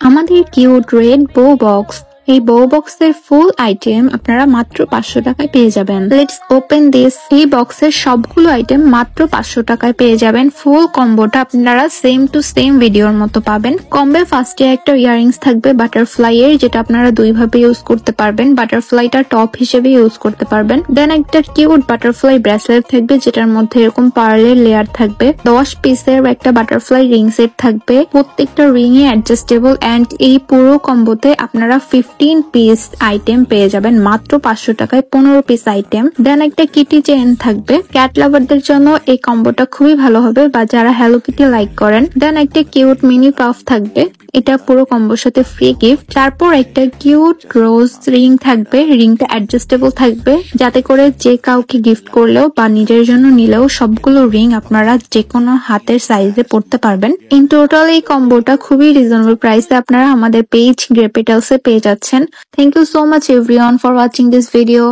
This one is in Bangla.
আমাদের কিউট রেড বো বক্স, এই বো বক্সের ফুল আইটেম আপনারা মাত্র 500 টাকায় পেয়ে যাবেন। Let's open this. এই বক্সের সবগুলো আইটেম মাত্র 500 টাকায় পেয়ে যাবেন। ফুল কম্বোটা আপনারা সেম টু সেম ভিডিওর মতো পাবেন। কম্বে ফার্স্টে একটা ইয়াররিংস থাকবে বাটারফ্লাই এর, যেটা আপনারা দুইভাবে ইউজ করতে পারবেন। বাটারফ্লাইটা টপ হিসেবে ইউজ করতে পারবেন। দেন একটা কিউট বাটারফ্লাই ব্রেসলেট থাকবে, যেটার মধ্যে এরকম পার্লের লেয়ার থাকবে। 10 পিসের একটা বাটারফ্লাই রিং সেট থাকবে, প্রত্যেকটা রিং এ অ্যাডজাস্টেবল। এন্ড এই পুরো কম্বোতে আপনারা 15 পিস আইটেম পেয়ে যাবেন মাত্র 500 টাকায়। 15 পিস আইটেম। দেন একটা কিটি চেইন থাকবে। ক্যাট লাভারদের জন্য এই কম্বোটা খুবই ভালো হবে, বা যারা হ্যালো কিটি লাইক করেন। দেন একটা কিউট মিনি পাফ থাকবে, এটা পুরো কম্বোর সাথে ফ্রি গিফট। তারপর একটা কিউট রোজ রিং থাকবে, রিংটা অ্যাডজাস্টেবল থাকবে, যাতে করে যে কাউকে গিফট করলেও বা নিজের জন্য নিলেও সবগুলো রিং আপনারা যে কোনো হাতের সাইজে পড়তে পারবেন। ইন টোটাল এই কম্বোটা খুবই রিজনেবল প্রাইসে আপনারা আমাদের পেজ গ্রে পেটালসে পেয়ে যাচ্ছেন। Thank you so much everyone for watching this video.